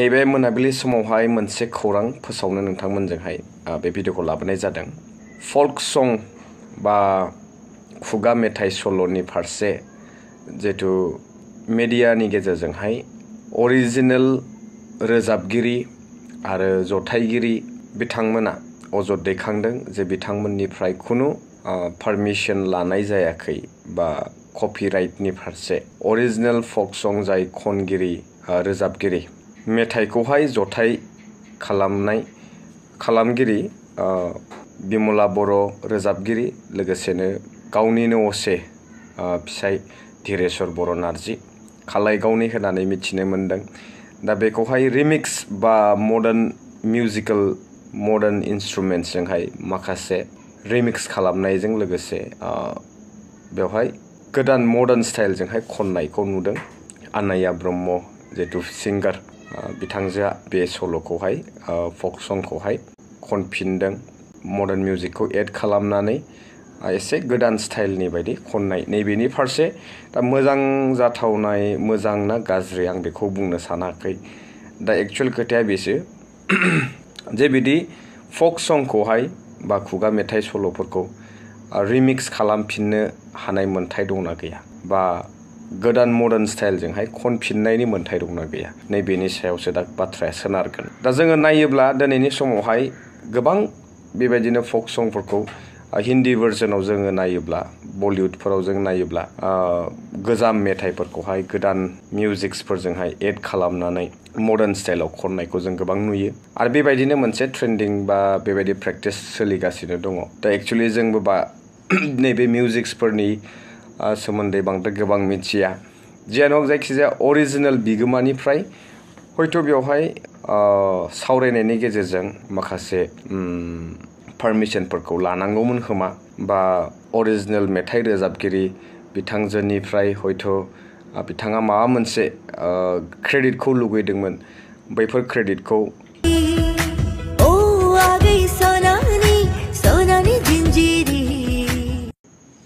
नैबे मोनाबिलि समावहाय मोनसे खौरां फोसावनो नोंथांमोनजोंहाय बे भिडिअखौ लाबोनाय जादों। फल्क सं बा खुगा मेथाइ सल'नि फारसे जेथु मिडियानि गेजेरजोंहाय अरिजिनेल रोजाबगिरि आरो जथाइगिरि बिथांमोना अजद दैखांदों जे बिथांमोननिफ्राय खुनु पारमिशन लानाय जायाखै बा कपिराइटनि फारसे अरिजिनेल फल्क सं जाय खनगिरि रोजाबगिरि मेथाइखौहाय जथाइ खालामगिरि बिमला बर' रोजाबगिरि लोगोसेनो गावनिनो असे फिसाय धीरेश्वर बर' नार्जि खालायगावनि होनानै मिथिनो मोनदों। दा बेखौहाय रिमिक्स बा मडार्न इन्स्ट्रुमेन्ट्सजोंहाय माखासे रिमिक्स खालामनायजों लोगोसे बेवहाय गोदान मडार्न स्टाइलजोंहाय खननायखौ नुदों। आनाया ब्रह्म जितु सिंगार बिथांजोआ बे सल'खौहाय फल्क संखौहाय खनफिनदों। मडार्न मिउजिकखौ एड खालामनानै एसे गोदान स्टाइलनि बायदि खननाय नैबेनि फारसे दा मोजां जाथावनाय मोजां ना गाज्रि आं बेखौ बुंनो सानाखै। दा एक्चुअल खोथाया बेसो जे बिदि फल्क संखौहाय बा खुगा मेथाइ सल'फोरखौ रिमिक्स खालामफिननो हानाय मोन्थाय दंना गैया बा गोदान मडार्न स्टाइलजोंहाय खनफिननायनि मोन्थाय दंना गैया नैबेनि सायावसो दा बाथ्राया सोनारगोन। दा जोङो नायोब्ला दिनैनि समावहाय गोबां बेबायदिनो फल्क संफोरखौ हिन्दी भार्जनाव जोङो नायोब्ला बलिउडफोराव जों नायोब्ला गोजाम मेथाइफोरखौहाय गोदान मिउजिक्सफोरजोंहाय एड खालामनानै मडार्न स्टाइलाव खननायखौ जों गोबां नुयो आरो बेबायदिनो मोनसे ट्रेन्डिं बा बेबायदि प्रेक्टिस सोलिगासिनो दङ। दा एक्चुअलि जोंबो बा नैबे मिउजिक्सफोरनि सोमोन्दै बांद्राय गोबां मिथिया। जियानो हक जायखिजाया अरिजिनेल बिगोमानिफ्राय हयथ' बेवहाय सावरायनायनि गेजेरजों माखासे पारमिशनफोरखौ लानांगौमोन खोमा बा अरिजिनेल मेथाइ रोजाबगिरि बिथांजोनिफ्राय हयथ' बिथाङा माबा मोनसे क्रेडिटखौ लुगैदोंमोन बैफोर क्रेडिटखौ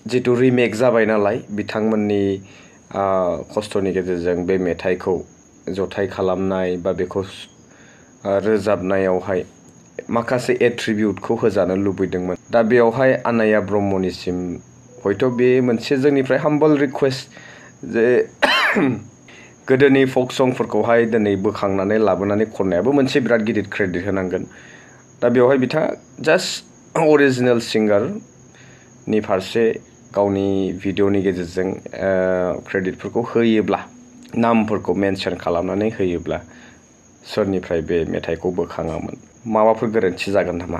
जितु रिमेक जाबाय नालाय बिथांमोननि खस्थ'नि गेजेरजों बे मेथाइखौ जथाइ खालामनाय बा बेखौ रोजाबनायावहाय माखासे एट्रिबिउटखौ होजानो लुबैदोंमोन। दा बेवहाय आनाया ब्रह्मनिसिम हयथ' बे मोनसे जोंनिफ्राय हाम्बल रिकुवेस्ट जे गोदोनि फल्क संफोरखौहाय दिनै बोखांनानै लाबोनानै खननायाबो मोनसे बिराद गिदिर क्रेडिट होनांगोन। दा बेवहाय बिथाङा जास्ट अरिजिनेल सिंगारनि फारसे गावनि भिडिअनि गेजेरजों क्रेडिटफोरखौ होयोब्ला नामफोरखौ मेनसन खालामनानै होयोब्ला सोरनिफ्राय बे मेथाइखौ बोखाङामोन माबाफोर गोरोन्थि जागोन नामा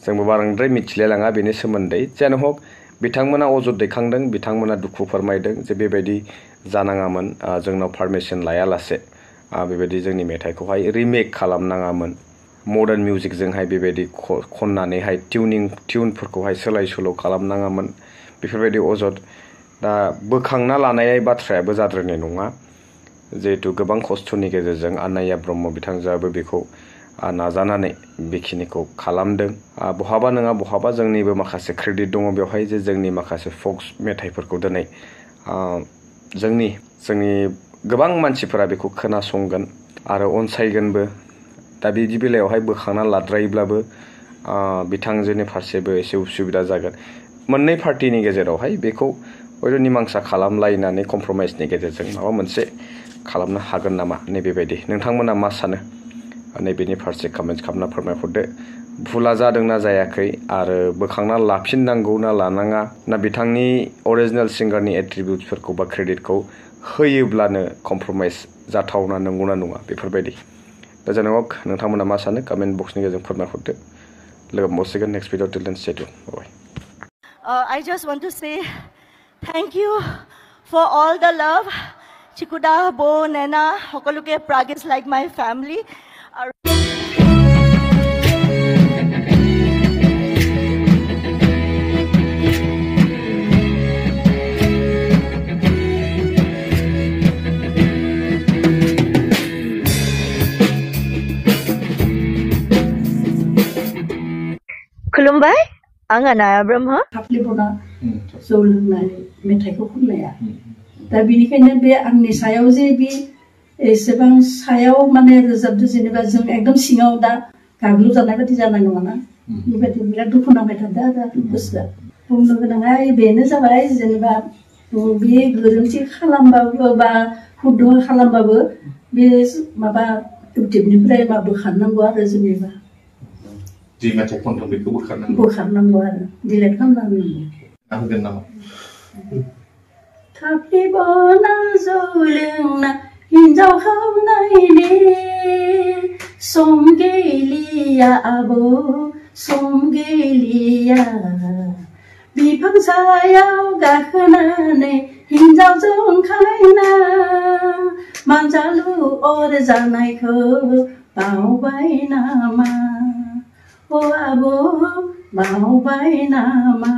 जोंबो बांद्राय मिथिलायलाङा बेनि सोमोन्दै। जियानो हक बिथांमोना अजद दैखांदों बिथांमोना दुखु फोरमायदों जे बेबायदि जानाङामोन जोंनाव पारमिशन लायालासे बेबायदि जोंनि मेथाइखौहाय रिमेक खालामनाङामोन मडार्न मिउजिकजोंहाय बेबायदि खननानैहाय टिउनफोरखौहाय सोलाय सोल' खालामनाङामोन बेफोरबायदि अजद। दा बोखांना लानाय बाथ्रायाबो जाद्रायनाय नङा जिहेतु गोबां खस्थ'नि गेजेरजों आनाया ब्रह्म बिथांजोआबो बेखौ नाजानानै बेखिनिखौ खालामदों। बहाबा नङा बहाबा जोंनिबो माखासे क्रेडिट दङ बेवहाय जे जोंनि माखासे फल्क मेथाइफोरखौ दिनै जोंनि गोबां मानसिफोरा बेखौ खोनासंगोन आरो अनसायगोनबो। दा बिदि बेलायावहाय बोखांना लाद्रायोब्लाबो बिथांजोनि फारसेबो एसे उसुबिदा जागोन। मोननै पार्टिनि गेजेरावहाय बेखौ हयथ' निमांसा खालामलायनानै कमप्रमाइसनि गेजेरजों माबा मोनसे खालामनो हागोन नामा नैबेबायदि नोंथांमोना मा सानो नैबेनि फारसे कमेन्ट खालामना फोरमायहरदो। भुला जादोंना जायाखै आरो बोखांना लाफिननांगौ ना लानाङा ना बिथांनि अरिजिनेल सिंगारनि एट्रिबिउट्सफोरखौ बा क्रेडिटखौ होयोब्लानो कमप्रमाइस जाथावना नंगौना नङा बेफोरबायदि। दा जानो हक नोंथांमोना मा सानो कमेन्ट बक्सनि गेजेरजों फोरमायहरदो। लोगो मोनसिगोन next video till then stay tune bye. I just want to say thank you for all the love. Chikuda, Bo, Nena, Hokoluke, Prague is like my family. खुलुमबाय आं आनाया ब्रह्म हाफ्लेबना जौ लोंनानै मेथाइखौ खननाया दा बेनिखायनो बे आंनि सायाव जे बे एसेबां सायाव माने रोजाबदो जेनेबा जों एकदम सिङाव दा गाग्लु जानाय बायदि जानाय नङाना बेबायदि बिराद दुखु नांबाय थादों आरो गोसोआ बुंनो गोनाङा बेनो जाबाय जेनेबा बे गोरोन्थि खालामबाबो बा हुद्द खालामबाबो बे माबा इउटिउबनिफ्राय मा बोखारनांगौ आरो जेनेबा जि मेथाइ खनदों बेखौ बोखारनांगौ आरो डिलेट खालामनांगौ होगोन नामा थाफ्लिबना जौ लोंना हिन्जाव खावनायनि सम गैलिया आबौ सम गैलिया बिफां सायाव गाखोनानै हिन्जाव जंखायना मानजालु अर जानायखौ बावबाय नामा अ आबौ बावबाय नामा